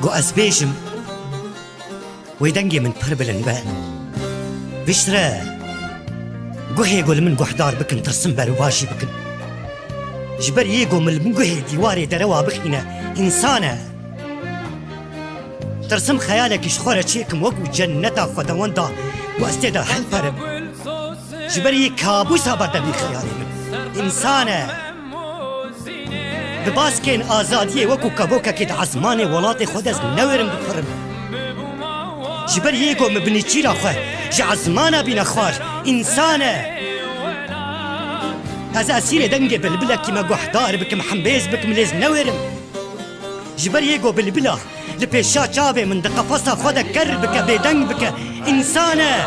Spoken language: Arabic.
گو از بیجم ویدنگی من پر بلن با بشتره گو هیگو لمن گوحدار بکن ترسم برو باشی بکن جبر یگو من گوه دیواری دروا بخینه انسانه ترسم خیالك شخورة چیکم وگو جنتا خداوندا و استیدا حفرم جبر کابوسا بردم خیالی من انسانه بباسكين آزادية وكو كابوكا كد عزماني ولاتي خود از نورم بفرم جبر ييگو مبني چيرا خواه جعزمانا بينا خوار إنسانة از أسير دنگي بلبلا كما گوحدار بكم حنبيز بكم ليز نورم جبر ييگو بلبلا لبيشا چاوه من دقفصا خودا كر بك بيدنگ بك إنسانة